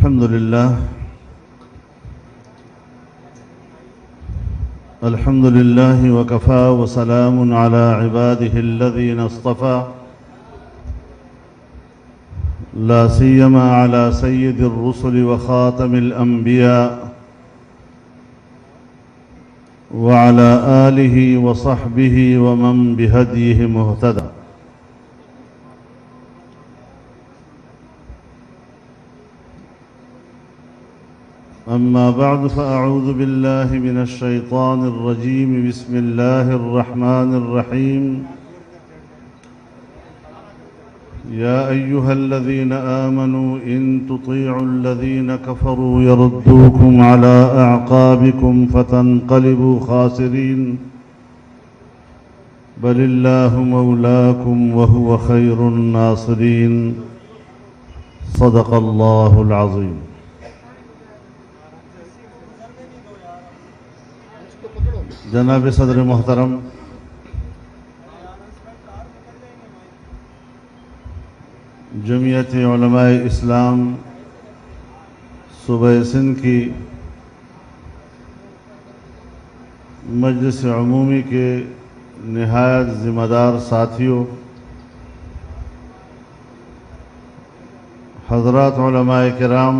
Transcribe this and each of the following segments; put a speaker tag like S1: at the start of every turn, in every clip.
S1: الحمد لله وكفى وسلام على عباده الذين اصطفى لا سيما على سيد الرسل وخاتم الأنبياء وعلى آله وصحبه ومن بهديه مهتدى. أما بعد فأعوذ بالله من الشيطان الرجيم. بسم الله الرحمن الرحيم. يا أيها الذين آمنوا إن تطيعوا الذين كفروا يردوكم على أعقابكم فتنقلبوا خاسرين بل الله مولاكم وهو خير الناصرين. صدق الله العظيم. جناب صدر محترم، جمعیت علماء اسلام صوبہ سندھ کی مجلس عمومی کے نہایت ذمہ دار ساتھیوں، حضرات علماء کرام،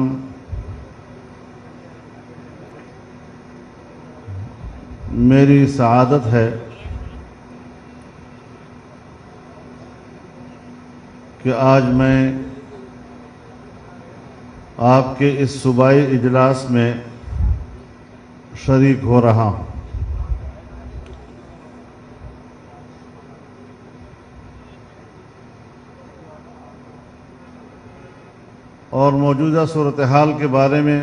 S1: میری سعادت ہے کہ آج میں آپ کے اس صوبائی اجلاس میں شریک ہو رہا ہوں. اور موجودہ صورتحال کے بارے میں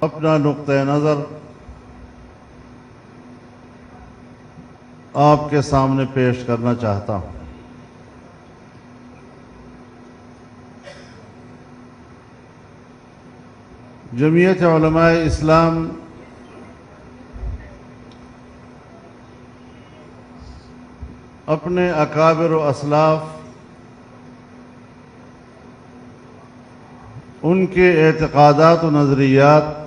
S1: اپنا نقطہ نظر آپ کے سامنے پیش کرنا چاہتا ہوں. جمعیت علماء اسلام اپنے اکابر و اسلاف، ان کے اعتقادات و نظریات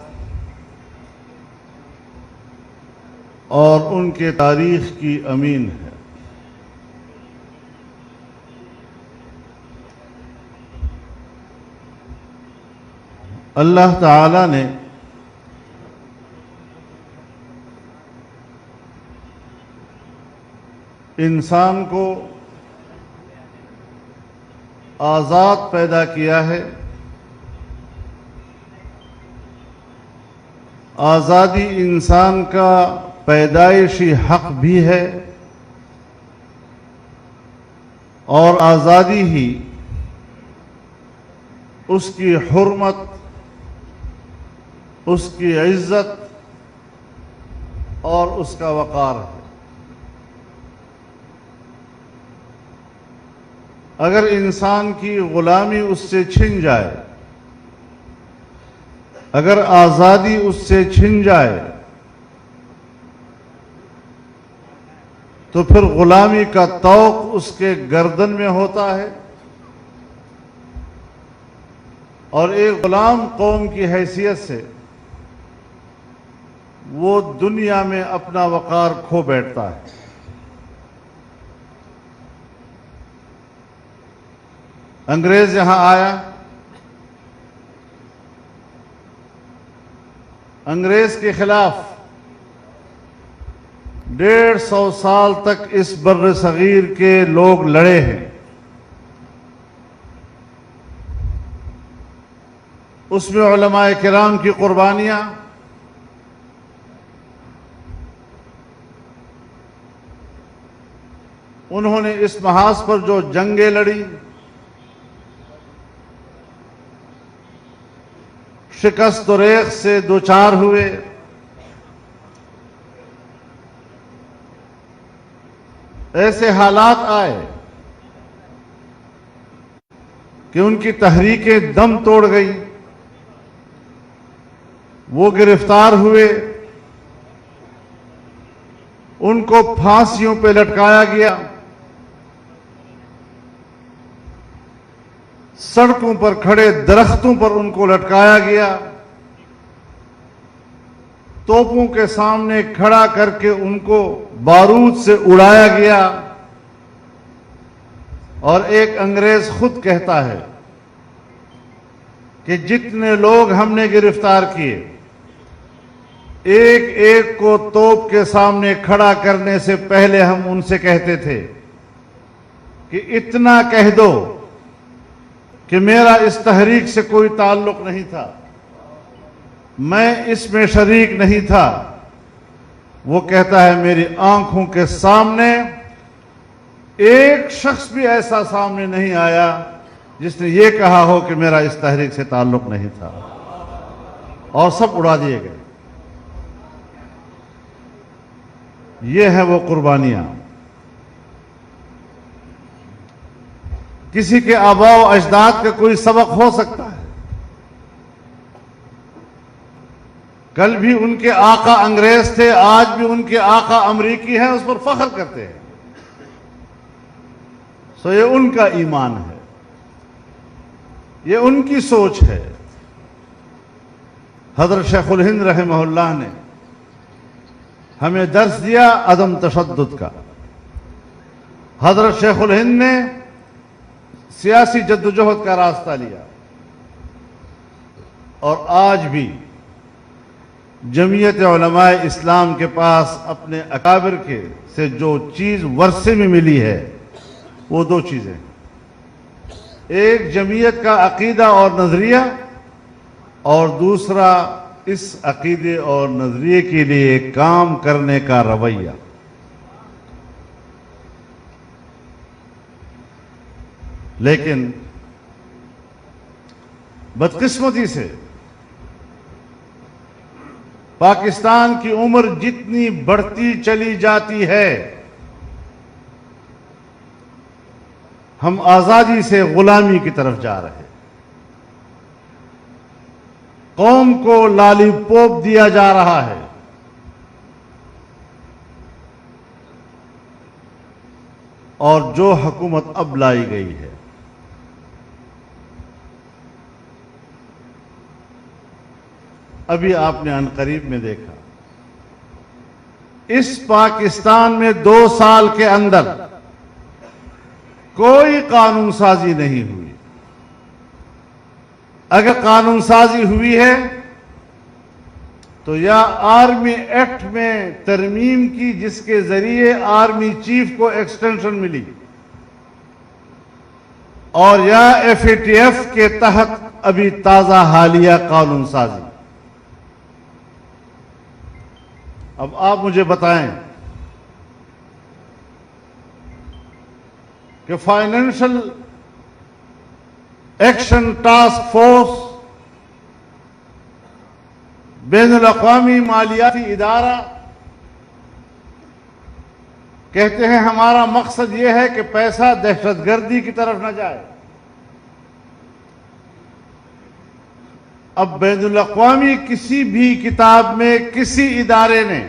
S1: اور ان کے تاریخ کی امین ہے. اللہ تعالی نے انسان کو آزاد پیدا کیا ہے. آزادی انسان کا پیدائشی حق بھی ہے اور آزادی ہی اس کی حرمت، اس کی عزت اور اس کا وقار ہے. اگر انسان کی غلامی اس سے چھن جائے، اگر آزادی اس سے چھن جائے، تو پھر غلامی کا طوق اس کے گردن میں ہوتا ہے اور ایک غلام قوم کی حیثیت سے وہ دنیا میں اپنا وقار کھو بیٹھتا ہے. انگریز یہاں آیا، انگریز کے خلاف 150 سال تک اس بر صغیر کے لوگ لڑے ہیں. اس میں علماء کرام کی قربانیاں، انہوں نے اس محاذ پر جو جنگیں لڑی، شکست و ریغ سے دوچار ہوئے، ایسے حالات آئے کہ ان کی تحریکیں دم توڑ گئی، وہ گرفتار ہوئے، ان کو پھانسیوں پہ لٹکایا گیا. سڑکوں پر کھڑے درختوں پر ان کو لٹکایا گیا، توپوں کے سامنے کھڑا کر کے ان کو بارود سے اڑایا گیا، اور ایک انگریز خود کہتا ہے کہ جتنے لوگ ہم نے گرفتار کیے، ایک ایک کو توپ کے سامنے کھڑا کرنے سے پہلے ہم ان سے کہتے تھے کہ اتنا کہہ دو کہ میرا اس تحریک سے کوئی تعلق نہیں تھا، میں اس میں شریک نہیں تھا۔ وہ کہتا ہے میری آنکھوں کے سامنے ایک شخص بھی ایسا سامنے نہیں آیا جس نے یہ کہا ہو کہ میرا اس تحریک سے تعلق نہیں تھا، اور سب اڑا دیے گئے۔ یہ ہے وہ قربانیاں۔ کسی کے آباء و اجداد کا کوئی سبق ہو سکتا ہے، کل بھی ان کے آقا انگریز تھے، آج بھی ان کے آقا امریکی ہیں، اس پر فخر کرتے ہیں، سو یہ ان کا ایمان ہے، یہ ان کی سوچ ہے۔ حضرت شیخ الہند رحمہ اللہ نے ہمیں درس دیا عدم تشدد کا۔ حضرت شیخ الہند نے سیاسی جدوجہد کا راستہ لیا، اور آج بھی جمعیت علماء اسلام کے پاس اپنے اکابر کے سے جو چیز ورثے میں ملی ہے وہ دو چیزیں، ایک جمعیت کا عقیدہ اور نظریہ، اور دوسرا اس عقیدے اور نظریے کے لیے کام کرنے کا رویہ۔ لیکن بدقسمتی سے پاکستان کی عمر جتنی بڑھتی چلی جاتی ہے، ہم آزادی سے غلامی کی طرف جا رہے ہیں۔ قوم کو لالی پوپ دیا جا رہا ہے، اور جو حکومت اب لائی گئی ہے، ابھی آپ نے عنقریب میں دیکھا، اس پاکستان میں 2 سال کے اندر کوئی قانون سازی نہیں ہوئی۔ اگر قانون سازی ہوئی ہے تو یا آرمی ایکٹ میں ترمیم کی، جس کے ذریعے آرمی چیف کو ایکسٹینشن ملی، اور یا FATF کے تحت ابھی تازہ حالیہ قانون سازی۔ اب آپ مجھے بتائیں کہ فائنینشل ایکشن ٹاسک فورس بین الاقوامی مالیاتی ادارہ کہتے ہیں ہمارا مقصد یہ ہے کہ پیسہ دہشت گردی کی طرف نہ جائے۔ اب بین الاقوامی کسی بھی کتاب میں کسی ادارے نے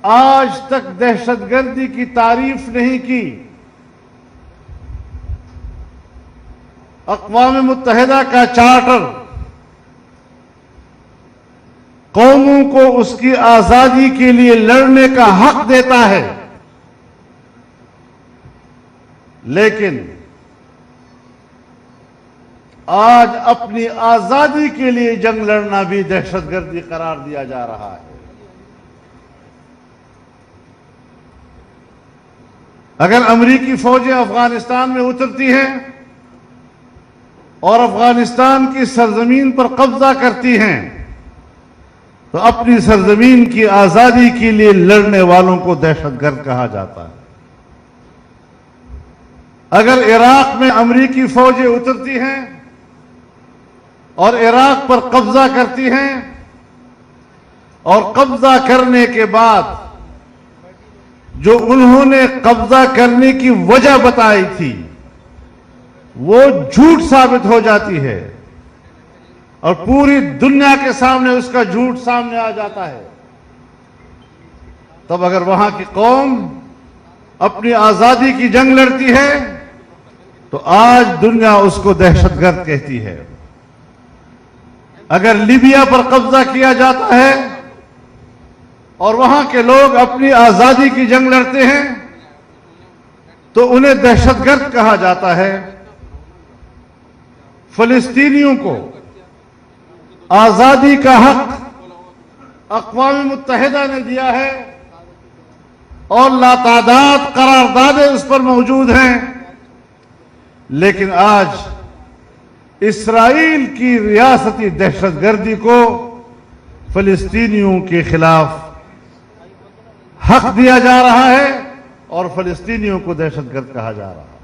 S1: آج تک دہشت گردی کی تعریف نہیں کی۔ اقوام متحدہ کا چارٹر قوموں کو اس کی آزادی کے لیے لڑنے کا حق دیتا ہے، لیکن آج اپنی آزادی کے لیے جنگ لڑنا بھی دہشت گردی قرار دیا جا رہا ہے۔ اگر امریکی فوجیں افغانستان میں اترتی ہیں اور افغانستان کی سرزمین پر قبضہ کرتی ہیں تو اپنی سرزمین کی آزادی کے لیے لڑنے والوں کو دہشت گرد کہا جاتا ہے۔ اگر عراق میں امریکی فوجیں اترتی ہیں اور عراق پر قبضہ کرتی ہیں، اور قبضہ کرنے کے بعد جو انہوں نے قبضہ کرنے کی وجہ بتائی تھی وہ جھوٹ ثابت ہو جاتی ہے، اور پوری دنیا کے سامنے اس کا جھوٹ سامنے آ جاتا ہے، تب اگر وہاں کی قوم اپنی آزادی کی جنگ لڑتی ہے تو آج دنیا اس کو دہشت گرد کہتی ہے۔ اگر لیبیا پر قبضہ کیا جاتا ہے اور وہاں کے لوگ اپنی آزادی کی جنگ لڑتے ہیں تو انہیں دہشت گرد کہا جاتا ہے۔ فلسطینیوں کو آزادی کا حق اقوام متحدہ نے دیا ہے اور لاتعداد قراردادیں اس پر موجود ہیں، لیکن آج اسرائیل کی ریاستی دہشت گردی کو فلسطینیوں کے خلاف حق دیا جا رہا ہے اور فلسطینیوں کو دہشت گرد کہا جا رہا ہے۔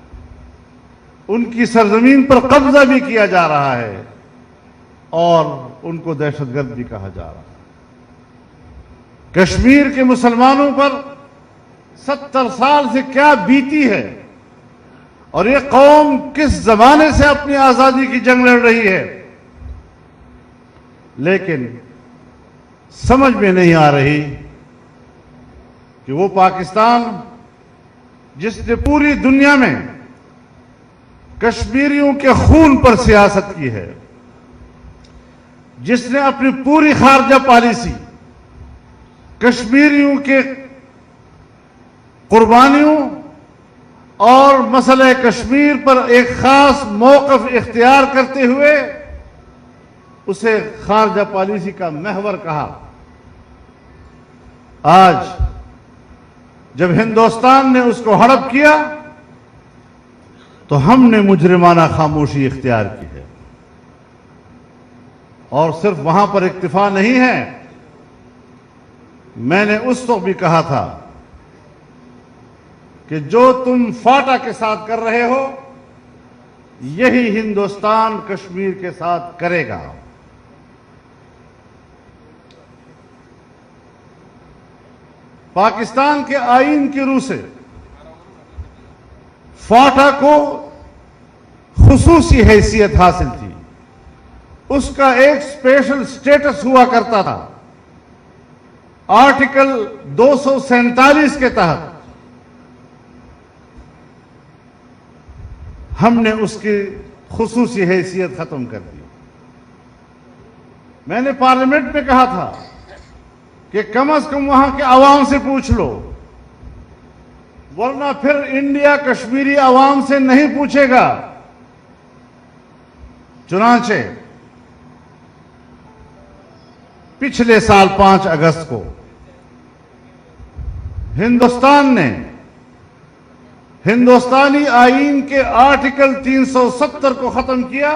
S1: ان کی سرزمین پر قبضہ بھی کیا جا رہا ہے اور ان کو دہشت گرد بھی کہا جا رہا ہے۔ کشمیر کے مسلمانوں پر 70 سال سے کیا بیتی ہے اور یہ قوم کس زمانے سے اپنی آزادی کی جنگ لڑ رہی ہے، لیکن سمجھ میں نہیں آ رہی کہ وہ پاکستان جس نے پوری دنیا میں کشمیریوں کے خون پر سیاست کی ہے، جس نے اپنی پوری خارجہ پالیسی کشمیریوں کے قربانیوں اور مسئلہ کشمیر پر ایک خاص موقف اختیار کرتے ہوئے اسے خارجہ پالیسی کا محور کہا، آج جب ہندوستان نے اس کو ہڑپ کیا تو ہم نے مجرمانہ خاموشی اختیار کی ہے۔ اور صرف وہاں پر اکتفا نہیں ہے، میں نے اس وقت بھی کہا تھا کہ جو تم فاٹا کے ساتھ کر رہے ہو یہی ہندوستان کشمیر کے ساتھ کرے گا۔ پاکستان کے آئین کی روح سے فاٹا کو خصوصی حیثیت حاصل تھی، اس کا ایک اسپیشل سٹیٹس ہوا کرتا تھا۔ آرٹیکل 247 کے تحت ہم نے اس کی خصوصی حیثیت ختم کر دی۔ میں نے پارلیمنٹ میں کہا تھا کہ کم از کم وہاں کے عوام سے پوچھ لو، ورنہ پھر انڈیا کشمیری عوام سے نہیں پوچھے گا۔ چنانچہ پچھلے سال 5 اگست کو ہندوستان نے ہندوستانی آئین کے آرٹیکل 370 کو ختم کیا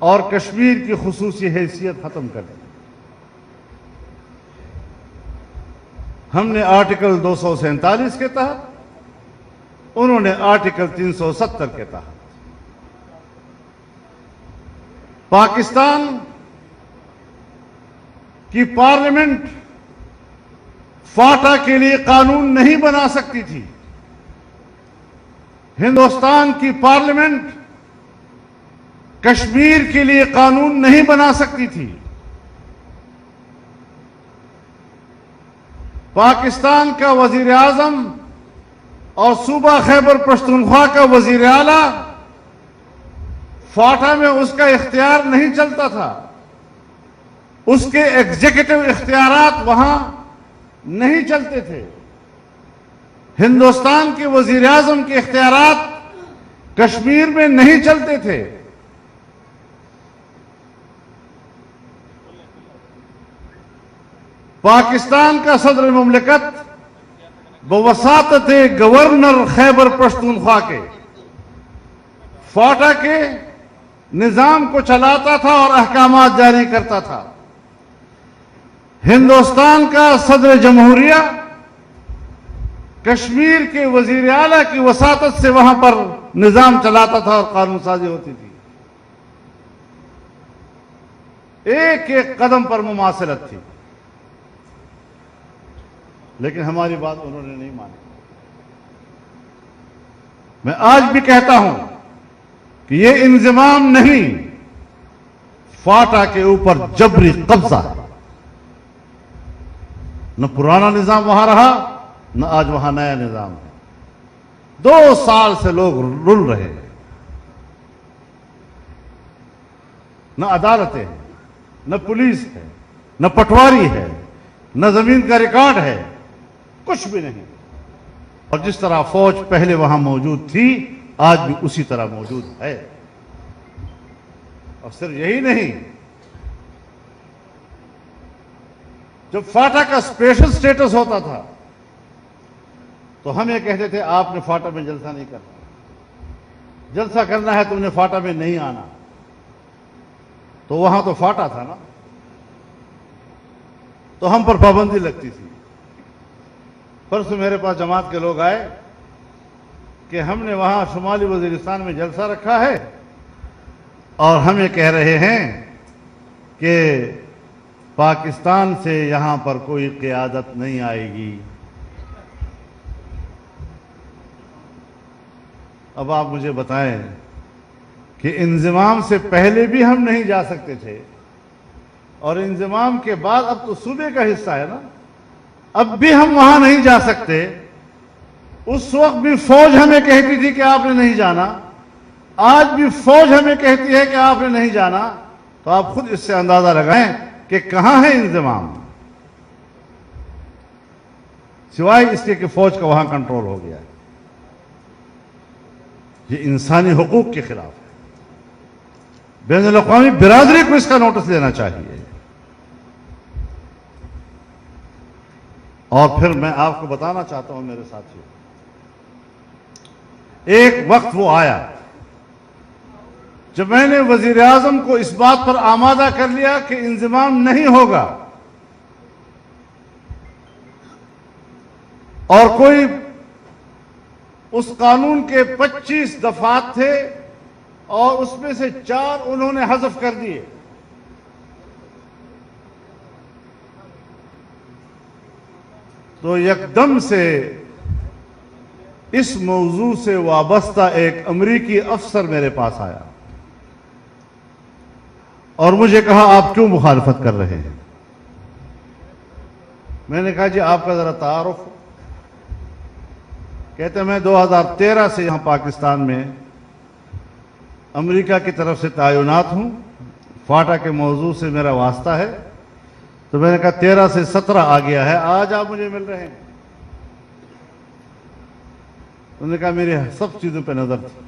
S1: اور کشمیر کی خصوصی حیثیت ختم کر دی۔ ہم نے آرٹیکل 247 کے تحت، انہوں نے آرٹیکل 370 کے تحت۔ پاکستان کی پارلیمنٹ فاٹا کے لیے قانون نہیں بنا سکتی تھی، ہندوستان کی پارلیمنٹ کشمیر کے لیے قانون نہیں بنا سکتی تھی۔ پاکستان کا وزیر اعظم اور صوبہ خیبر پختونخوا کا وزیر اعلیٰ فاٹا میں اس کا اختیار نہیں چلتا تھا، اس کے ایگزیکٹو اختیارات وہاں نہیں چلتے تھے۔ ہندوستان کے وزیر اعظم کے اختیارات کشمیر میں نہیں چلتے تھے۔ پاکستان کا صدر مملکت بواسطہ گورنر خیبر پختونخوا کے فاٹا کے نظام کو چلاتا تھا اور احکامات جاری کرتا تھا۔ ہندوستان کا صدر جمہوریہ کشمیر کے وزیر اعلیٰ کی وساطت سے وہاں پر نظام چلاتا تھا اور قانون سازی ہوتی تھی۔ ایک ایک قدم پر مماثلت تھی، لیکن ہماری بات انہوں نے نہیں مانی۔ میں آج بھی کہتا ہوں کہ یہ انضمام نہیں، فاٹا کے اوپر جبری قبضہ ہے۔ نہ پرانا نظام وہاں رہا، نہ آج وہاں نیا نظام ہے۔ 2 سال سے لوگ رل رہے ہیں. نہ عدالتیں ہیں، نہ پولیس ہے، نہ پٹواری ہے، نہ زمین کا ریکارڈ ہے، کچھ بھی نہیں. اور جس طرح فوج پہلے وہاں موجود تھی آج بھی اسی طرح موجود ہے. اور صرف یہی نہیں، جب فاٹا کا اسپیشل سٹیٹس ہوتا تھا تو ہم یہ کہتے تھے آپ نے فاٹا میں جلسہ نہیں کرنا، جلسہ کرنا ہے تم نے فاٹا میں نہیں آنا. تو وہاں تو فاٹا تھا نا، تو ہم پر پابندی لگتی تھی. پرسوں میرے پاس جماعت کے لوگ آئے کہ ہم نے وہاں شمالی وزیرستان میں جلسہ رکھا ہے اور ہم یہ کہہ رہے ہیں کہ پاکستان سے یہاں پر کوئی قیادت نہیں آئے گی. اب آپ مجھے بتائیں کہ انضمام سے پہلے بھی ہم نہیں جا سکتے تھے اور انضمام کے بعد اب تو صوبے کا حصہ ہے نا، اب بھی ہم وہاں نہیں جا سکتے. اس وقت بھی فوج ہمیں کہتی تھی کہ آپ نے نہیں جانا، آج بھی فوج ہمیں کہتی ہے کہ آپ نے نہیں جانا. تو آپ خود اس سے اندازہ لگائیں کہ کہاں ہے انضمام، سوائے اس کے کہ فوج کا وہاں کنٹرول ہو گیا ہے. یہ انسانی حقوق کے خلاف ہے. بین الاقوامی برادری کو اس کا نوٹس لینا چاہیے. اور پھر میں آپ کو بتانا چاہتا ہوں میرے ساتھیوں، ایک وقت وہ آیا جب میں نے وزیر اعظم کو اس بات پر آمادہ کر لیا کہ انضمام نہیں ہوگا، اور کوئی اس قانون کے 25 دفعات تھے اور اس میں سے 4 انہوں نے حذف کر دیے. تو یکدم سے اس موضوع سے وابستہ ایک امریکی افسر میرے پاس آیا اور مجھے کہا آپ کیوں مخالفت کر رہے ہیں؟ میں نے کہا جی آپ کا ذرا تعارف ہو. کہتے میں 2013 سے یہاں پاکستان میں امریکہ کی طرف سے تعینات ہوں، فاٹا کے موضوع سے میرا واسطہ ہے. تو میں نے کہا 13 سے 17 آ گیا ہے، آج آپ مجھے مل رہے ہیں. انہوں نے کہا میری سب چیزوں پہ نظر تھی،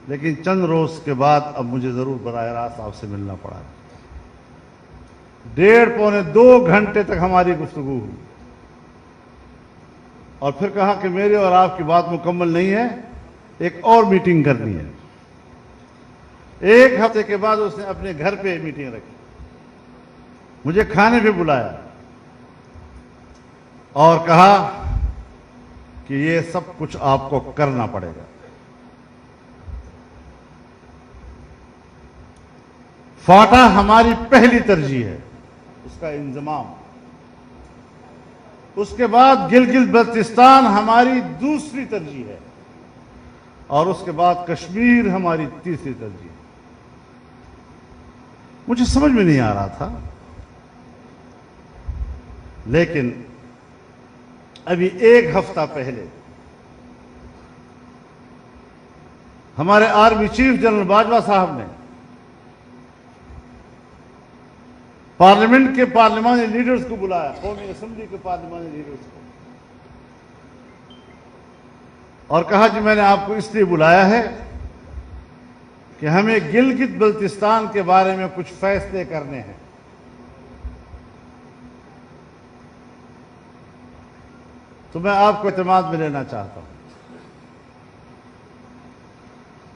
S1: لیکن چند روز کے بعد اب مجھے ضرور براہ راست آپ سے ملنا پڑا. 1.5 پونے 2 گھنٹے تک ہماری گفتگو ہوئی اور پھر کہا کہ میرے اور آپ کی بات مکمل نہیں ہے، ایک اور میٹنگ کرنی ہے. 1 ہفتے کے بعد اس نے اپنے گھر پہ میٹنگ رکھی، مجھے کھانے پہ بلایا اور کہا کہ یہ سب کچھ آپ کو کرنا پڑے گا. فاٹا ہماری پہلی ترجیح ہے، اس کا انضمام. اس کے بعد گلگت بلتستان ہماری دوسری ترجیح ہے اور اس کے بعد کشمیر ہماری تیسری ترجیح ہے. مجھے سمجھ میں نہیں آ رہا تھا، لیکن ابھی 1 ہفتہ پہلے ہمارے آرمی چیف جنرل باجوہ صاحب نے پارلیمنٹ کے پارلیمانی لیڈرز کو بلایا، قومی اسمبلی کے پارلیمانی لیڈرز کو، اور کہا کہ میں نے آپ کو اس لیے بلایا ہے کہ ہمیں گلگت بلتستان کے بارے میں کچھ فیصلے کرنے ہیں. تو میں آپ کو اعتماد میں لینا چاہتا ہوں.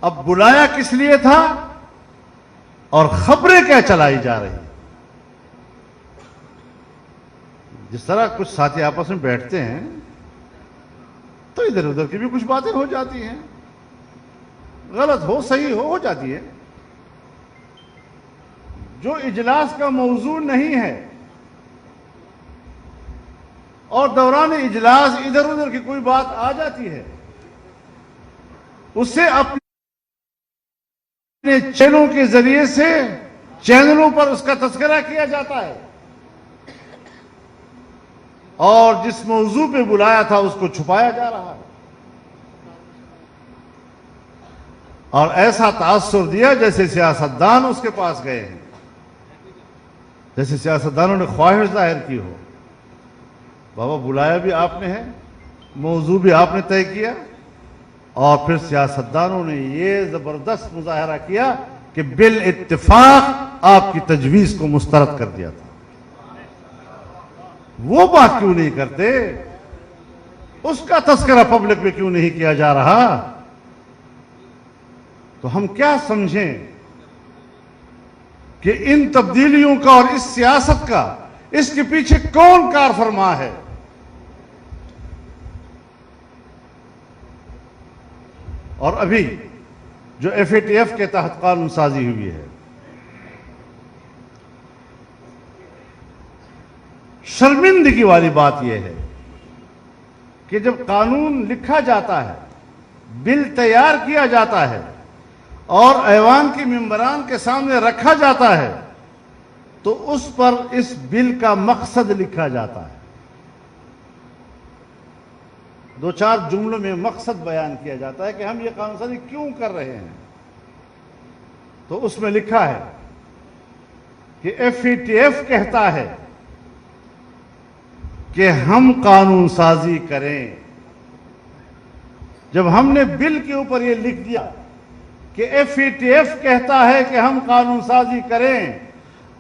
S1: اب بلایا کس لیے تھا اور خبریں کیا چلائی جا رہی ہیں؟ جس طرح کچھ ساتھی آپس میں بیٹھتے ہیں تو ادھر ادھر کی بھی کچھ باتیں ہو جاتی ہیں، غلط ہو صحیح ہو جاتی ہے. جو اجلاس کا موضوع نہیں ہے اور دوران اجلاس ادھر ادھر کی کوئی بات آ جاتی ہے، اسے اپنے چینلوں کے ذریعے سے چینلوں پر اس کا تذکرہ کیا جاتا ہے اور جس موضوع پہ بلایا تھا اس کو چھپایا جا رہا ہے. اور ایسا تاثر دیا جیسے سیاستدان اس کے پاس گئے ہیں، جیسے سیاستدانوں نے خواہش ظاہر کی ہو۔ بابا بلایا بھی آپ نے ہے، موضوع بھی آپ نے طے کیا، اور پھر سیاستدانوں نے یہ زبردست مظاہرہ کیا کہ بالاتفاق آپ کی تجویز کو مسترد کر دیا تھا۔ وہ بات کیوں نہیں کرتے؟ اس کا تذکرہ پبلک میں کیوں نہیں کیا جا رہا؟ تو ہم کیا سمجھیں کہ ان تبدیلیوں کا اور اس سیاست کا، اس کے پیچھے کون کار فرما ہے؟ اور ابھی جو ایف اے ٹی ایف کے تحت قانون سازی ہوئی ہے، شرمندگی والی بات یہ ہے کہ جب قانون لکھا جاتا ہے، بل تیار کیا جاتا ہے اور ایوان کے ممبران کے سامنے رکھا جاتا ہے تو اس پر اس بل کا مقصد لکھا جاتا ہے۔ دو چار جملوں میں مقصد بیان کیا جاتا ہے کہ ہم یہ قانون سازی کیوں کر رہے ہیں۔ تو اس میں لکھا ہے کہ ایف اے ٹی ایف کہتا ہے کہ ہم قانون سازی کریں۔ جب ہم نے بل کے اوپر یہ لکھ دیا کہ ایف اے ٹی ایف کہتا ہے کہ ہم قانون سازی کریں،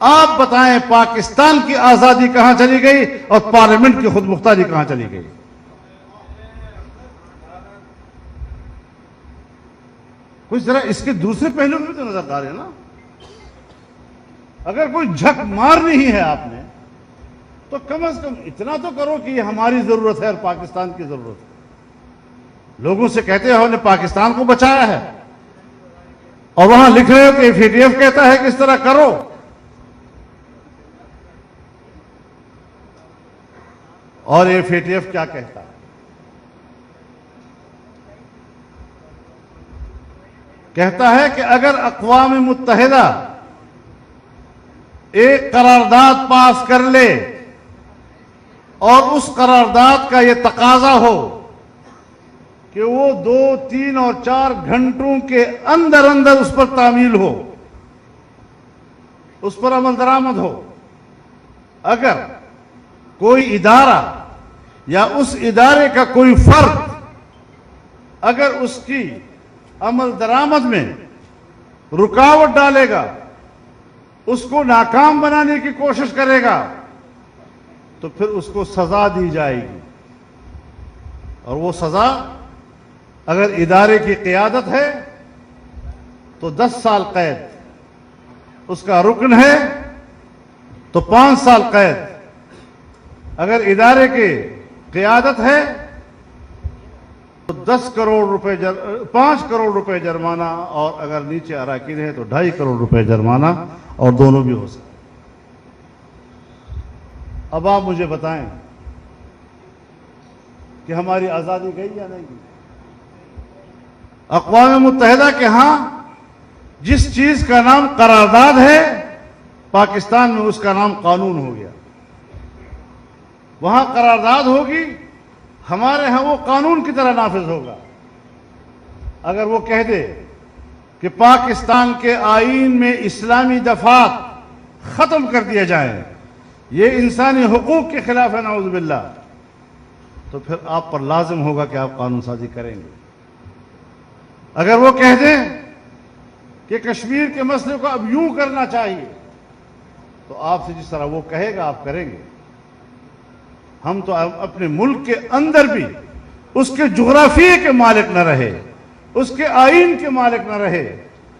S1: آپ بتائیں پاکستان کی آزادی کہاں چلی گئی اور پارلیمنٹ کی خود مختاری کہاں چلی گئی؟ کوئی ذرا اس کے دوسرے پہلو بھی تو نظر ڈالے نا۔ اگر کوئی جھک مارنی ہی ہے آپ نے تو کم از کم اتنا تو کرو کہ یہ ہماری ضرورت ہے اور پاکستان کی ضرورت ہے۔ لوگوں سے کہتے ہو نے پاکستان کو بچایا ہے اور وہاں لکھ رہے ہو کہ ایف اے ٹی ایف کہتا ہے کہ اس طرح کرو۔ اور ایف اے ٹی ایف کیا کہتا ہے؟ کہتا ہے کہ اگر اقوام متحدہ ایک قرارداد پاس کر لے اور اس قرارداد کا یہ تقاضا ہو کہ وہ 2، 3 اور 4 گھنٹوں کے اندر اندر اس پر تعمیل ہو، اس پر عمل درآمد ہو، اگر کوئی ادارہ یا اس ادارے کا کوئی فرد اگر اس کی عمل درآمد میں رکاوٹ ڈالے گا، اس کو ناکام بنانے کی کوشش کرے گا، تو پھر اس کو سزا دی جائے گی۔ اور وہ سزا اگر ادارے کی قیادت ہے تو 10 سال قید، اس کا رکن ہے تو 5 سال قید، اگر ادارے کی قیادت ہے تو 5 کروڑ روپے جرمانہ، اور اگر نیچے اراکین ہے تو 2.5 کروڑ روپے جرمانہ، اور دونوں بھی ہو سکتے۔ اب آپ مجھے بتائیں کہ ہماری آزادی گئی یا نہیں گئی؟ اقوام متحدہ کے ہاں جس چیز کا نام قرارداد ہے، پاکستان میں اس کا نام قانون ہو گیا۔ وہاں قرارداد ہوگی، ہمارے ہاں وہ قانون کی طرح نافذ ہوگا۔ اگر وہ کہہ دے کہ پاکستان کے آئین میں اسلامی دفعات ختم کر دیے جائیں، یہ انسانی حقوق کے خلاف ہے نعوذ باللہ، تو پھر آپ پر لازم ہوگا کہ آپ قانون سازی کریں گے۔ اگر وہ کہہ دیں کہ کشمیر کے مسئلے کو اب یوں کرنا چاہیے، تو آپ سے جس طرح وہ کہے گا آپ کریں گے۔ ہم تو اپنے ملک کے اندر بھی اس کے جغرافیے کے مالک نہ رہے، اس کے آئین کے مالک نہ رہے،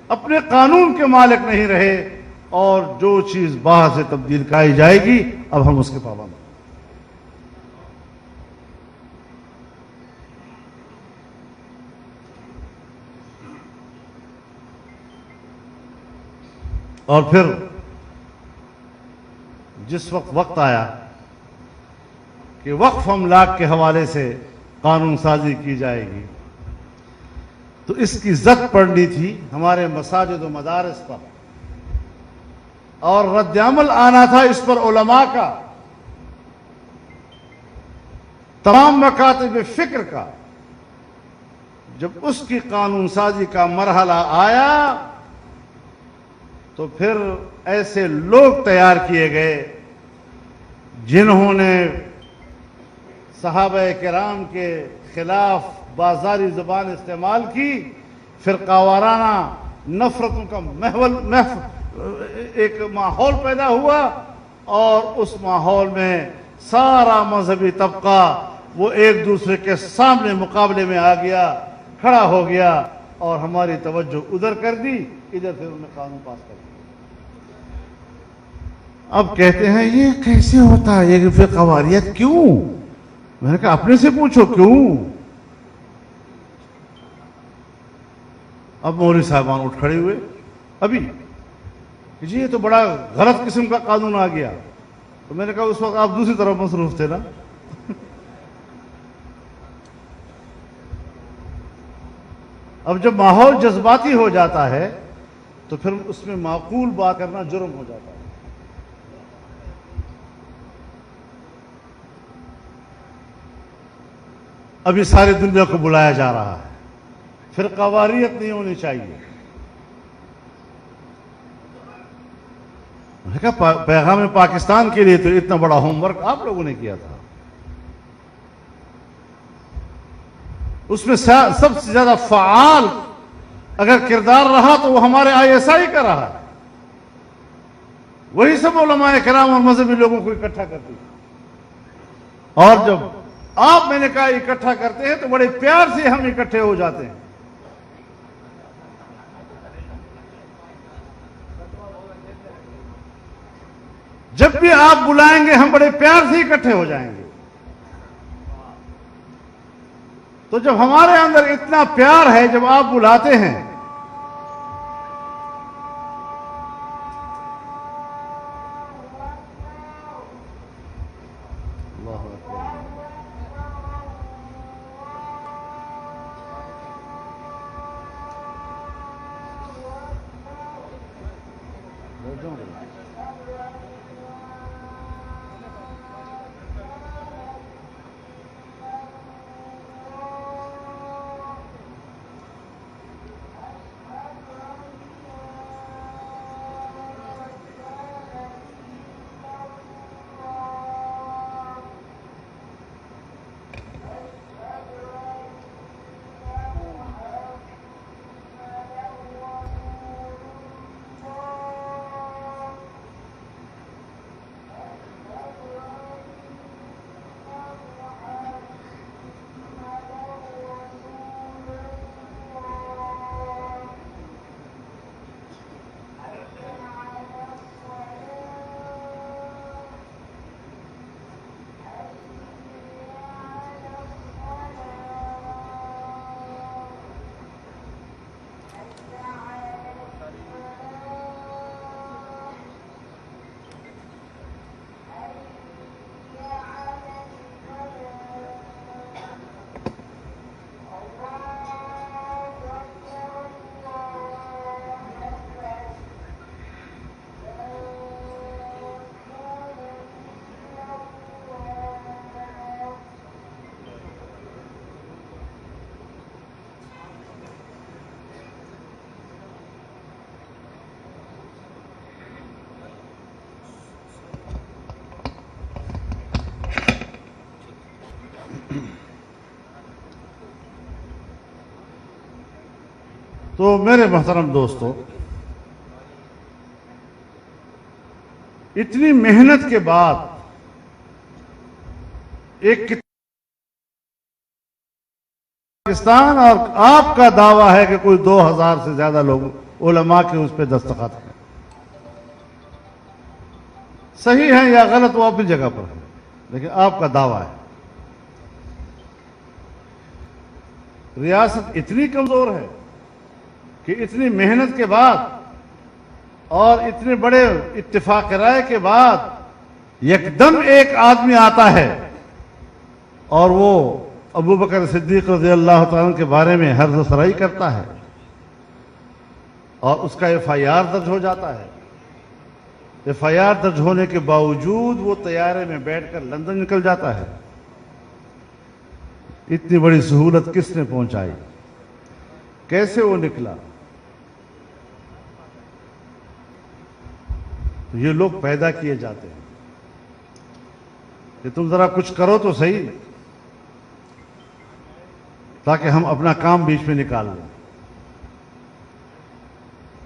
S1: اپنے قانون کے مالک نہیں رہے، اور جو چیز باہر سے تبدیل کرائی جائے گی اب ہم اس کے پابند ہیں۔ اور پھر جس وقت آیا کہ وقف املاک کے حوالے سے قانون سازی کی جائے گی، تو اس کی زد پڑنی تھی ہمارے مساجد و مدارس پر، اور رد عمل آنا تھا اس پر علماء کا، تمام مکاتب فکر کا، جب اس کی قانون سازی کا مرحلہ آیا تو پھر ایسے لوگ تیار کیے گئے جنہوں نے صحابہ کرام کے خلاف بازاری زبان استعمال کی، فرقہ وارانہ نفرتوں کا ایک ماحول پیدا ہوا، اور اس ماحول میں سارا مذہبی طبقہ وہ ایک دوسرے کے سامنے مقابلے میں آ گیا، کھڑا ہو گیا، اور ہماری توجہ ادھر کر دی، ادھر پھر انہوں نے قانون پاس کر دیا۔ اب کہتے ہیں یہ کیسے ہوتا ہے، یہ فرقہ واریت کیوں؟ میں نے کہا اپنے سے پوچھو کیوں؟ اب مولوی صاحبان اٹھ کھڑے ہوئے ابھی کہ جی یہ تو بڑا غلط قسم کا قانون آ گیا۔ تو میں نے کہا اس وقت آپ دوسری طرف مصروف تھے نا۔ اب جب ماحول جذباتی ہو جاتا ہے تو پھر اس میں معقول بات کرنا جرم ہو جاتا ہے۔ ابھی ساری دنیا کو بلایا جا رہا ہے، فرقہ واریت نہیں ہونی چاہیے۔ میں نے کہا پیغام پاکستان کے لیے تو اتنا بڑا ہوم ورک آپ لوگوں نے کیا تھا، اس میں سب سے زیادہ فعال اگر کردار رہا تو وہ ہمارے ISI کا رہا، وہی سب علماء کرام اور مذہبی لوگوں کو اکٹھا کرتی۔ اور جب آپ میں نے کہا اکٹھا کرتے ہیں تو بڑے پیار سے ہم اکٹھے ہو جاتے ہیں۔ جب بھی آپ بلائیں گے ہم بڑے پیار سے اکٹھے ہو جائیں گے۔ تو جب ہمارے اندر اتنا پیار ہے، جب آپ بلاتے ہیں تو میرے محترم دوستو، اتنی محنت کے بعد ایک پاکستان اور آپ کا دعویٰ ہے کہ کوئی 2000 سے زیادہ لوگ علماء کے اس پہ دستخط ہیں، صحیح ہے یا غلط وہ اپنی جگہ پر ہے، لیکن آپ کا دعویٰ ہے۔ ریاست اتنی کمزور ہے کہ اتنی محنت کے بعد اور اتنے بڑے اتفاق رائے کے بعد یکدم ایک آدمی آتا ہے اور وہ ابو بکر صدیق رضی اللہ تعالیٰ عنہ کے بارے میں حرز و سرائی کرتا ہے، اور اس کا FIR درج ہو جاتا ہے۔ FIR درج ہونے کے باوجود وہ طیارے میں بیٹھ کر لندن نکل جاتا ہے۔ اتنی بڑی سہولت کس نے پہنچائی؟ کیسے وہ نکلا؟ تو یہ لوگ پیدا کیے جاتے ہیں کہ تم ذرا کچھ کرو تو صحیح، تاکہ ہم اپنا کام بیچ میں نکال لیں۔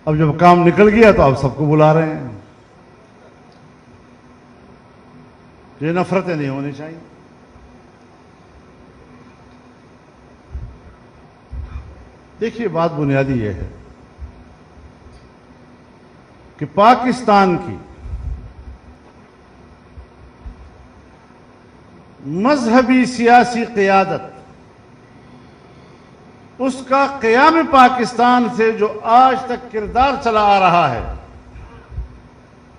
S1: اب جب کام نکل گیا تو اب سب کو بلا رہے ہیں۔ یہ نفرتیں نہیں ہونی چاہیے۔ دیکھیے بات بنیادی یہ ہے کہ پاکستان کی مذہبی سیاسی قیادت، اس کا قیام پاکستان سے جو آج تک کردار چلا آ رہا ہے،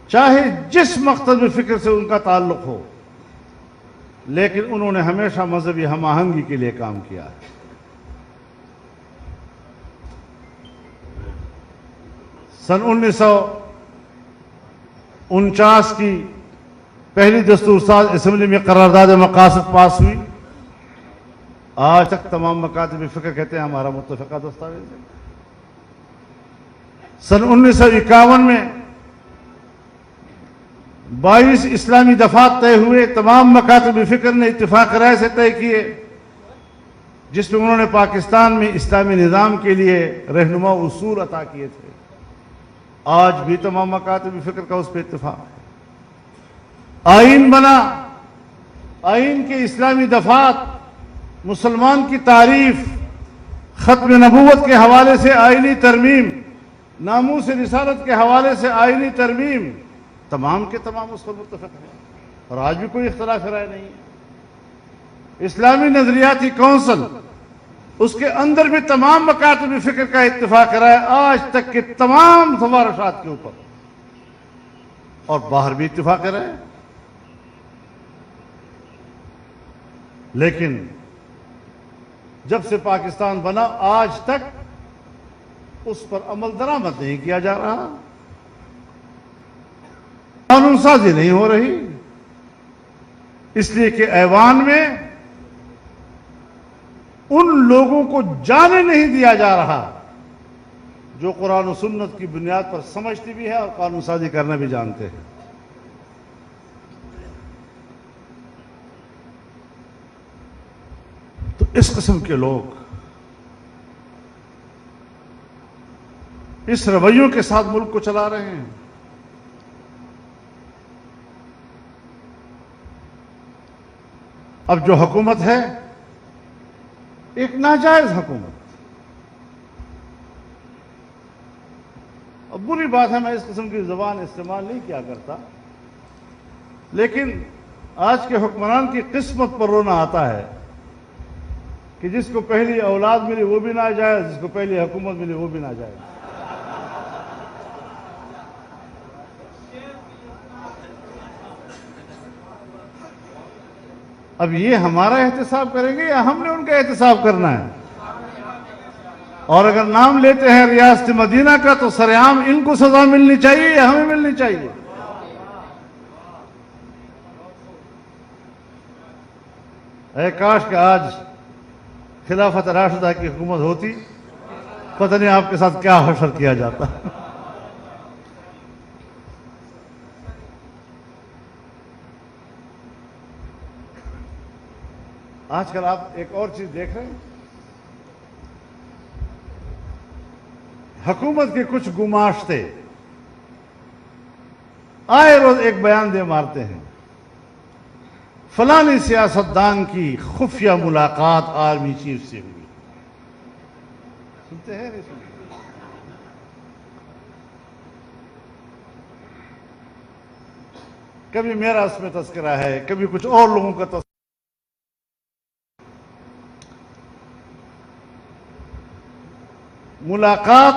S1: چاہے جس مقصد فکر سے ان کا تعلق ہو، لیکن انہوں نے ہمیشہ مذہبی ہم آہنگی کے لیے کام کیا ہے۔ سن 1949 کی پہلی دستور ساز اسمبلی میں قرارداد مقاصد پاس ہوئی، آج تک تمام مکاتب فکر کہتے ہیں ہمارا متفقہ دستاویز ہے۔ سن 1951 میں 22 اسلامی دفعات طے ہوئے، تمام مکاتب فکر نے اتفاق رائے سے طے کیے، جس میں انہوں نے پاکستان میں اسلامی نظام کے لیے رہنما اصول عطا کیے تھے۔ آج بھی تمام مکاتب فکر کا اس پہ اتفاق ہے۔ آئین بنا، آئین کے اسلامی دفعات، مسلمان کی تعریف، ختم نبوت کے حوالے سے آئینی ترمیم، ناموس رسالت کے حوالے سے آئینی ترمیم، تمام کے تمام اس پر متفق ہیں، اور آج بھی کوئی اختلاف رائے نہیں ہے۔ اسلامی نظریاتی کونسل، اس کے اندر بھی تمام مکاتب فکر کا اتفاق رائے آج تک کے تمام سفارشات کے اوپر، اور باہر بھی اتفاق رائے۔ لیکن جب سے پاکستان بنا آج تک اس پر عمل درآمد نہیں کیا جا رہا، قانون سازی نہیں ہو رہی، اس لیے کہ ایوان میں ان لوگوں کو جانے نہیں دیا جا رہا جو قرآن و سنت کی بنیاد پر سمجھتے بھی ہے اور قانون سازی کرنا بھی جانتے ہیں۔ تو اس قسم کے لوگ اس رویوں کے ساتھ ملک کو چلا رہے ہیں۔ اب جو حکومت ہے ایک ناجائز حکومت، اب بری بات ہے میں اس قسم کی زبان استعمال نہیں کیا کرتا، لیکن آج کے حکمران کی قسمت پر رونا آتا ہے کہ جس کو پہلی اولاد ملی وہ بھی ناجائز، جس کو پہلی حکومت ملی وہ بھی ناجائز۔ اب یہ ہمارا احتساب کریں گے یا ہم نے ان کا احتساب کرنا ہے؟ اور اگر نام لیتے ہیں ریاست مدینہ کا تو سرعام ان کو سزا ملنی چاہیے یا ہمیں ملنی چاہیے؟ اے کاش کہ آج خلافت راشدہ کی حکومت ہوتی، پتہ نہیں آپ کے ساتھ کیا حشر کیا جاتا۔ آج کل آپ ایک اور چیز دیکھ رہے ہیں، حکومت کے کچھ گماشتے آئے روز ایک بیان دے مارتے ہیں، فلانی سیاستدان کی خفیہ ملاقات آرمی چیف سے ہوئی۔ سنتے ہیں نہیں سنتے؟ کبھی میرا اس میں تذکرہ ہے، کبھی کچھ اور لوگوں کا تذکرہ۔ ملاقات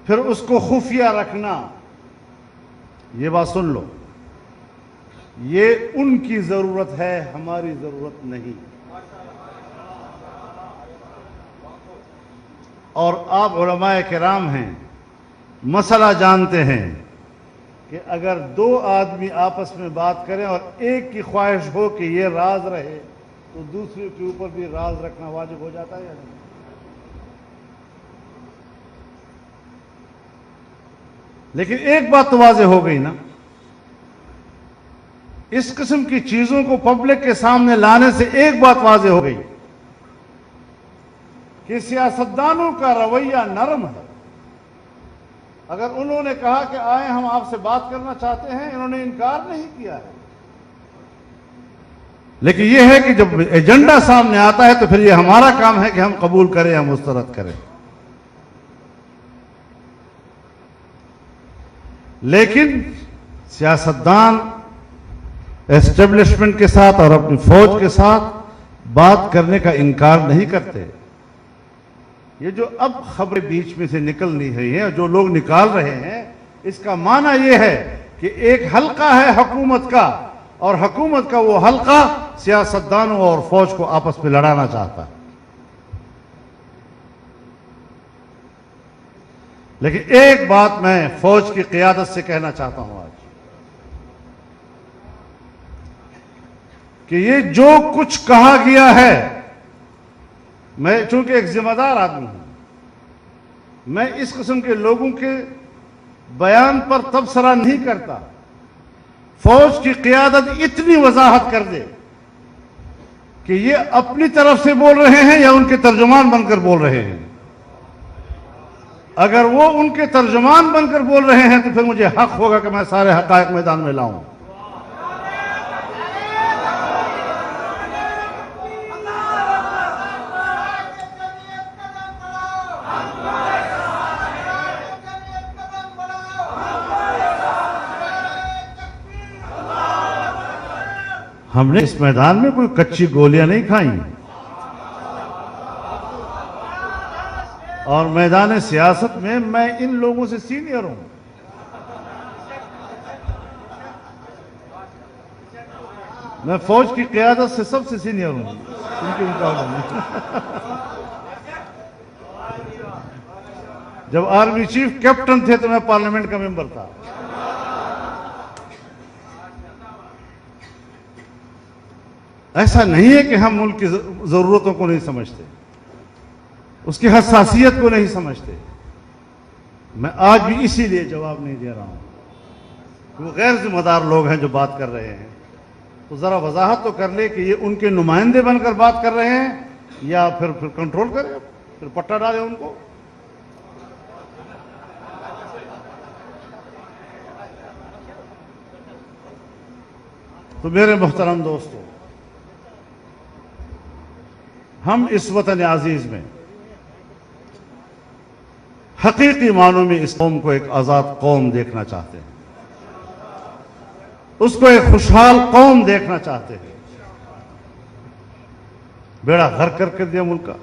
S1: پھر اس کو خفیہ رکھنا، یہ بات سن لو، یہ ان کی ضرورت ہے، ہماری ضرورت نہیں۔ اور آپ علماء کرام ہیں، مسئلہ جانتے ہیں کہ اگر دو آدمی آپس میں بات کریں اور ایک کی خواہش ہو کہ یہ راز رہے تو دوسرے کے اوپر بھی راز رکھنا واجب ہو جاتا ہے یا نہیں؟ لیکن ایک بات تو واضح ہو گئی نا، اس قسم کی چیزوں کو پبلک کے سامنے لانے سے ایک بات واضح ہو گئی کہ سیاستدانوں کا رویہ نرم ہے۔ اگر انہوں نے کہا کہ آئیں ہم آپ سے بات کرنا چاہتے ہیں، انہوں نے انکار نہیں کیا ہے، لیکن یہ ہے کہ جب ایجنڈا سامنے آتا ہے تو پھر یہ ہمارا کام ہے کہ ہم قبول کریں یا مسترد کریں۔ لیکن سیاستدان ایسٹیبلشمنٹ کے ساتھ اور اپنی فوج کے ساتھ بات کرنے کا انکار نہیں کرتے۔ یہ جو اب خبریں بیچ میں سے نکل نہیں رہی ہیں اور جو لوگ نکال رہے ہیں، اس کا معنی یہ ہے کہ ایک حلقہ ہے حکومت کا، اور حکومت کا وہ حلقہ سیاستدانوں اور فوج کو آپس میں لڑانا چاہتا ہے۔ لیکن ایک بات میں فوج کی قیادت سے کہنا چاہتا ہوں آج، کہ یہ جو کچھ کہا گیا ہے، میں چونکہ ایک ذمہ دار آدمی ہوں، میں اس قسم کے لوگوں کے بیان پر تبصرہ نہیں کرتا۔ فوج کی قیادت اتنی وضاحت کر دے کہ یہ اپنی طرف سے بول رہے ہیں یا ان کے ترجمان بن کر بول رہے ہیں۔ اگر وہ ان کے ترجمان بن کر بول رہے ہیں تو پھر مجھے حق ہوگا کہ میں سارے حقائق میدان میں لاؤں۔ ہم نے اس میدان میں کوئی کچی گولیاں نہیں کھائیں، اور میدان سیاست میں میں ان لوگوں سے سینئر ہوں۔ میں فوج کی قیادت سے سب سے سینئر ہوں ان کے مقابلے میں۔ جب آرمی چیف کیپٹن تھے تو میں پارلیمنٹ کا ممبر تھا۔ ایسا نہیں ہے کہ ہم ملک کی ضرورتوں کو نہیں سمجھتے، اس کی حساسیت کو نہیں سمجھتے۔ میں آج بھی اسی لیے جواب نہیں دے رہا ہوں کہ وہ غیر ذمہ دار لوگ ہیں جو بات کر رہے ہیں، تو ذرا وضاحت تو کر لے کہ یہ ان کے نمائندے بن کر بات کر رہے ہیں یا پھر کنٹرول کرے، پھر پٹا ڈالے ان کو۔ تو میرے محترم دوستو، ہم اس وطن عزیز میں حقیقی معنوں میں اس قوم کو ایک آزاد قوم دیکھنا چاہتے ہیں، اس کو ایک خوشحال قوم دیکھنا چاہتے ہیں۔ بیڑا غرق کر دیا ملک کا،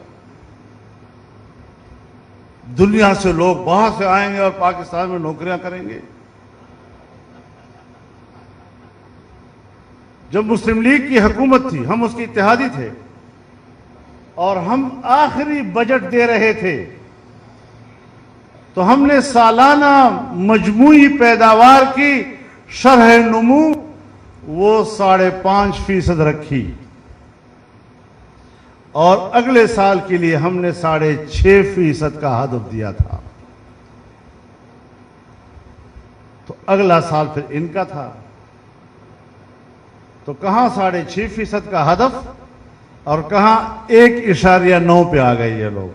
S1: دنیا سے لوگ باہر سے آئیں گے اور پاکستان میں نوکریاں کریں گے۔ جب مسلم لیگ کی حکومت تھی، ہم اس کے اتحادی تھے، اور ہم آخری بجٹ دے رہے تھے تو ہم نے سالانہ مجموعی پیداوار کی شرح نمو وہ 5.5% رکھی، اور اگلے سال کے لیے ہم نے 6.5% کا ہدف دیا تھا۔ تو اگلا سال پھر ان کا تھا، تو کہاں 6.5% کا ہدف اور کہاں 1.9 پہ آ گئے یہ لوگ۔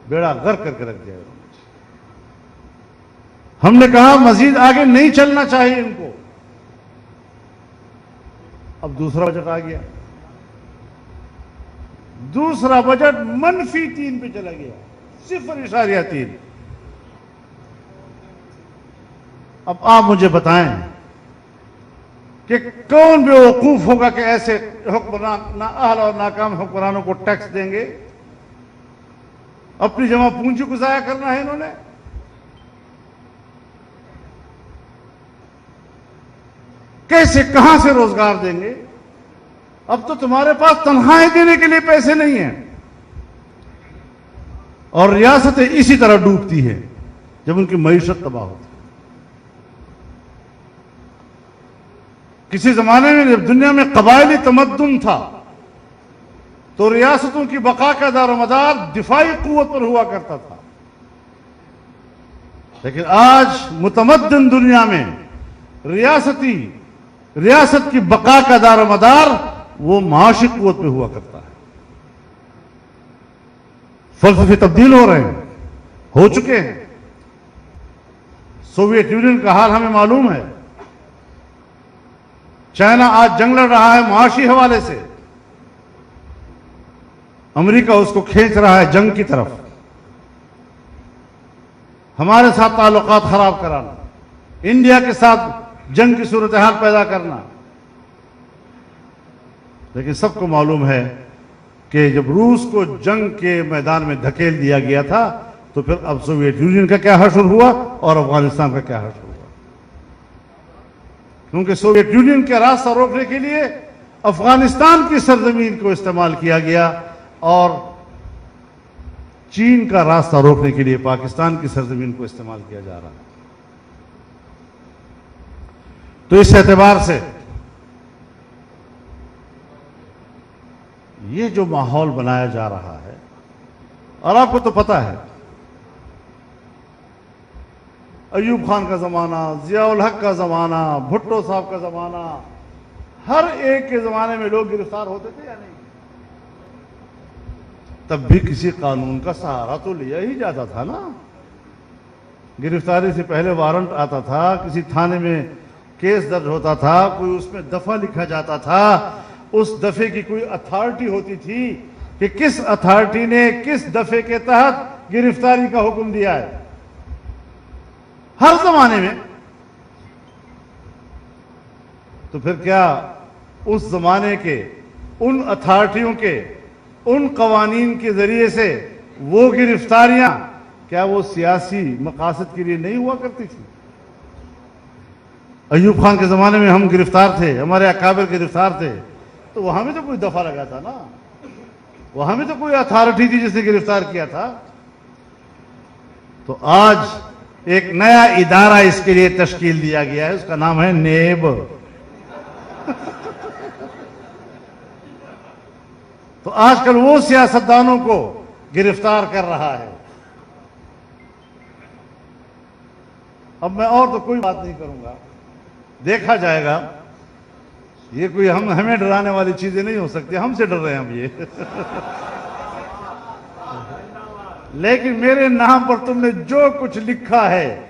S1: بیڑا غرق کر کے رکھ دیا۔ ہم نے کہا مزید آگے نہیں چلنا چاہیے ان کو۔ اب دوسرا بجٹ آ گیا، دوسرا بجٹ -3 پہ چلا گیا، 0.3۔ اب آپ مجھے بتائیں کہ کون بیوقوف ہوگا کہ ایسے حکمران نااہل اور ناکام حکمرانوں کو ٹیکس دیں گے؟ اپنی جمع پونجی کو ضائع کرنا ہے انہوں نے۔ کیسے، کہاں سے روزگار دیں گے؟ اب تو تمہارے پاس تنخواہیں دینے کے لیے پیسے نہیں ہیں، اور ریاستیں اسی طرح ڈوبتی ہیں جب ان کی معیشت تباہ ہوتی ہے۔ کسی زمانے میں جب دنیا میں قبائلی تمدن تھا تو ریاستوں کی بقا کا دار و مدار دفاعی قوت پر ہوا کرتا تھا۔ لیکن آج متمدن دنیا میں ریاست کی بقا کا دار و مدار وہ معاشی قوت پہ ہوا کرتا ہے. فلسفے تبدیل ہو رہے ہیں، ہو چکے ہیں. سوویت یونین کا حال ہمیں معلوم ہے. چائنا آج جنگ لڑ رہا ہے معاشی حوالے سے. امریکہ اس کو کھینچ رہا ہے جنگ کی طرف. ہمارے ساتھ تعلقات خراب کرانا، انڈیا کے ساتھ جنگ کی صورتحال پیدا کرنا. لیکن سب کو معلوم ہے کہ جب روس کو جنگ کے میدان میں دھکیل دیا گیا تھا تو پھر اب سوویت یونین کا کیا حشر ہوا اور افغانستان کا کیا حشر ہوا. کیونکہ سوویت یونین کا راستہ روکنے کے لیے افغانستان کی سرزمین کو استعمال کیا گیا اور چین کا راستہ روکنے کے لیے پاکستان کی سرزمین کو استعمال کیا جا رہا ہے. تو اس اعتبار سے یہ جو ماحول بنایا جا رہا ہے، اور آپ کو تو پتہ ہے ایوب خان کا زمانہ، ضیاء الحق کا زمانہ، بھٹو صاحب کا زمانہ، ہر ایک کے زمانے میں لوگ گرفتار ہوتے تھے یا نہیں؟ تب بھی کسی قانون کا سہارا تو لیا ہی جاتا تھا نا. گرفتاری سے پہلے وارنٹ آتا تھا، کسی تھانے میں کیس درج ہوتا تھا، کوئی اس میں دفعہ لکھا جاتا تھا، اس دفعے کی کوئی اتھارٹی ہوتی تھی کہ کس اتھارٹی نے کس دفعے کے تحت گرفتاری کا حکم دیا ہے. ہر زمانے میں. تو پھر کیا اس زمانے کے ان اتھارٹیوں کے ان قوانین کے ذریعے سے وہ گرفتاریاں کیا وہ سیاسی مقاصد کے لیے نہیں ہوا کرتی تھی؟ ایوب خان کے زمانے میں ہم گرفتار تھے، ہمارے اکابر گرفتار تھے، تو وہاں میں تو کوئی دفعہ لگا تھا نا، وہاں میں تو کوئی اتھارٹی تھی جس نے گرفتار کیا تھا. تو آج ایک نیا ادارہ اس کے لیے تشکیل دیا گیا ہے، اس کا نام ہے نیب. تو آج کل وہ سیاستدانوں کو گرفتار کر رہا ہے. اب میں اور تو کوئی بات نہیں کروں گا، دیکھا جائے گا. یہ کوئی ہمیں ڈرانے والی چیزیں نہیں ہو سکتی، ہم سے ڈر رہے ہیں ہم یہ. لیکن میرے نام پر تم نے جو کچھ لکھا ہے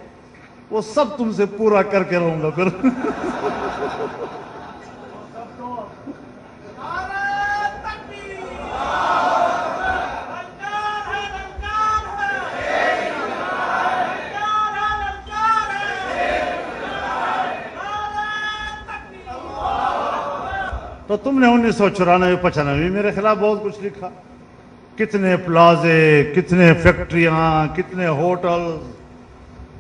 S1: وہ سب تم سے پورا کر کے رہوں گا پھر. تو تم نے 1994-95 میرے خلاف بہت کچھ لکھا، کتنے پلازے، کتنے فیکٹریاں، کتنے ہوٹل،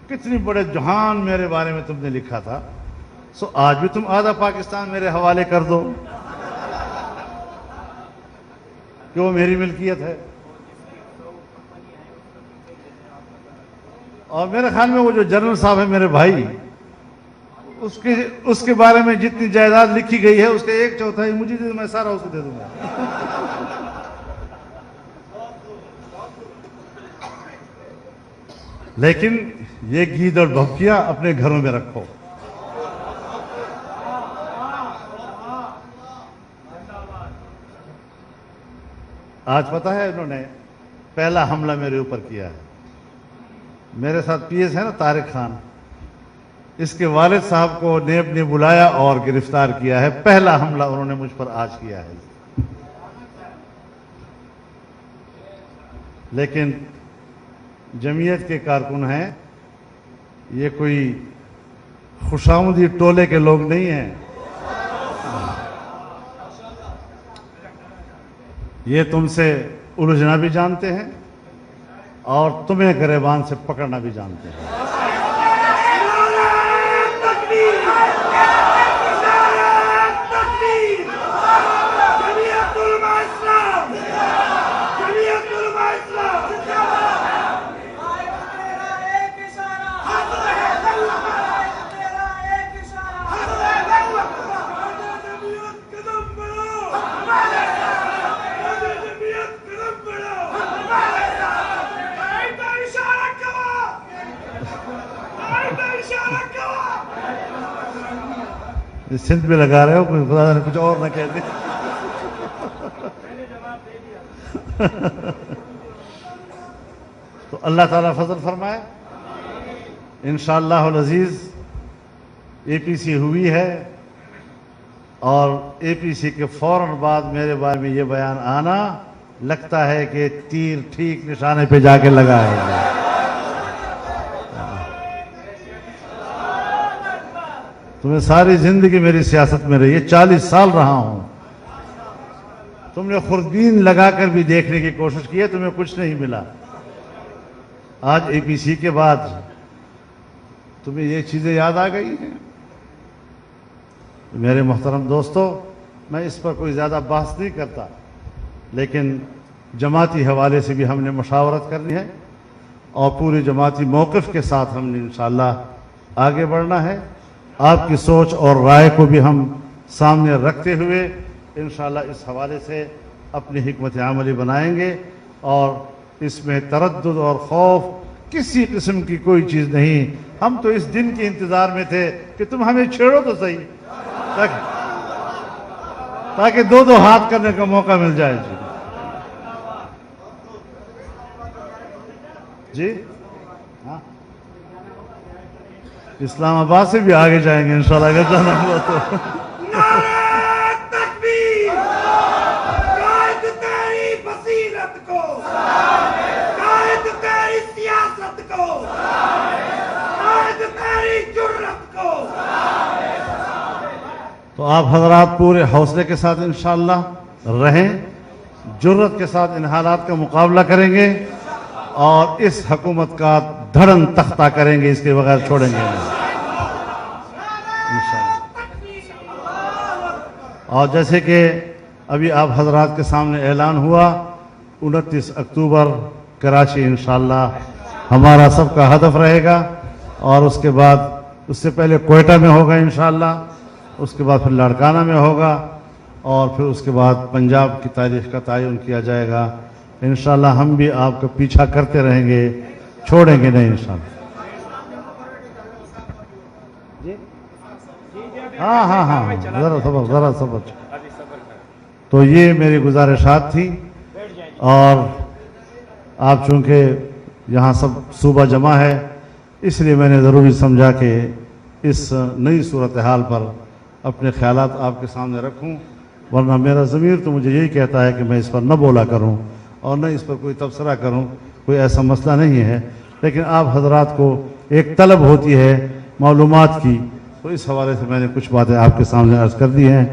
S1: کتنی بڑے جہان میرے بارے میں تم نے لکھا تھا. سو آج بھی تم آدھا پاکستان میرے حوالے کر دو کہ وہ میری ملکیت ہے. اور میرے خیال میں وہ جو جنرل صاحب ہے میرے بھائی، اس کے بارے میں جتنی جائیداد لکھی گئی ہے اس کے 1/4 مجھے دے دو، میں سارا اس کو دے دوں گا. لیکن یہ گید اور بھبکیاں اپنے گھروں میں رکھو. آج پتہ ہے انہوں نے پہلا حملہ میرے اوپر کیا ہے. میرے ساتھ پی ایس ہے نا طارق خان، اس کے والد صاحب کو نیب نے بلایا اور گرفتار کیا ہے. پہلا حملہ انہوں نے مجھ پر آج کیا ہے. لیکن جمعیت کے کارکن ہیں، یہ کوئی خوشامدی ٹولے کے لوگ نہیں ہیں. یہ تم سے الجھنا بھی جانتے ہیں اور تمہیں گریبان سے پکڑنا بھی جانتے ہیں. سندھ میں لگا رہے ہو، کوئی خدا نے کچھ اور نہ کہہ دے۔ تو اللہ تعالیٰ فضل فرمائے۔ انشاءاللہ العزیز اے پی سی ہوئی ہے، اور اے پی سی کے فوراً بعد میرے بارے میں یہ بیان آنا لگتا ہے کہ تیر ٹھیک نشانے پہ جا کے لگا ہے۔ تمہیں ساری زندگی میری سیاست میں رہی ہے، 40 سال رہا ہوں، تم نے خوردبین لگا کر بھی دیکھنے کی کوشش کی ہے، تمہیں کچھ نہیں ملا۔ آج اے پی سی کے بعد تمہیں یہ چیزیں یاد آ گئی ہیں۔ میرے محترم دوستو، میں اس پر کوئی زیادہ بحث نہیں کرتا، لیکن جماعتی حوالے سے بھی ہم نے مشاورت کرنی ہے، اور پورے جماعتی موقف کے ساتھ ہم نے انشاءاللہ آگے بڑھنا ہے۔ آپ کی سوچ اور رائے کو بھی ہم سامنے رکھتے ہوئے انشاءاللہ اس حوالے سے اپنی حکمت عملی بنائیں گے، اور اس میں تردد اور خوف کسی قسم کی کوئی چیز نہیں۔ ہم تو اس دن کے انتظار میں تھے کہ تم ہمیں چھیڑو تو صحیح، تاکہ دو ہاتھ کرنے کا موقع مل جائے۔ جی ہاں، اسلام آباد سے بھی آگے جائیں گے انشاءاللہ اگر جانا ہوا تو۔
S2: نعرہ تکبیر، قائد تیری بصیرت کو، قائد تیری سیاست کو، قائد تیری جرت کو۔
S1: تو آپ حضرات پورے حوصلے کے ساتھ انشاءاللہ رہیں، جرت کے ساتھ ان حالات کا مقابلہ کریں گے، اور اس حکومت کا دھڑن تختہ کریں گے، اس کے بغیر چھوڑیں گے نہیں انشاءاللہ۔ اور جیسے کہ ابھی آپ حضرات کے سامنے اعلان ہوا، 29 اکتوبر کراچی انشاءاللہ ہمارا سب کا ہدف رہے گا، اور اس کے بعد اس سے پہلے کوئٹہ میں ہوگا انشاءاللہ، اس کے بعد پھر لاڑکانہ میں ہوگا، اور پھر اس کے بعد پنجاب کی تاریخ کا تعین کیا جائے گا۔ انشاءاللہ ہم بھی آپ کا پیچھا کرتے رہیں گے، چھوڑیں گے نہیں انشاءاللہ۔ ہاں ہاں ہاں، ذرا صبر۔ تو یہ میری گزارشات تھی، اور آپ چونکہ یہاں سب صوبہ جمع ہے، اس لیے میں نے ضروری سمجھا کہ اس نئی صورتحال پر اپنے خیالات آپ کے سامنے رکھوں، ورنہ میرا ضمیر تو مجھے یہی کہتا ہے کہ میں اس پر نہ بولا کروں اور نہ اس پر کوئی تبصرہ کروں، کوئی ایسا مسئلہ نہیں ہے، لیکن آپ حضرات کو ایک طلب ہوتی ہے معلومات کی، تو اس حوالے سے میں نے کچھ باتیں آپ کے سامنے عرض کر دی ہیں۔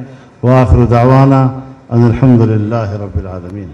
S1: وآخر دعوانا ان الحمد للہ رب العالمین۔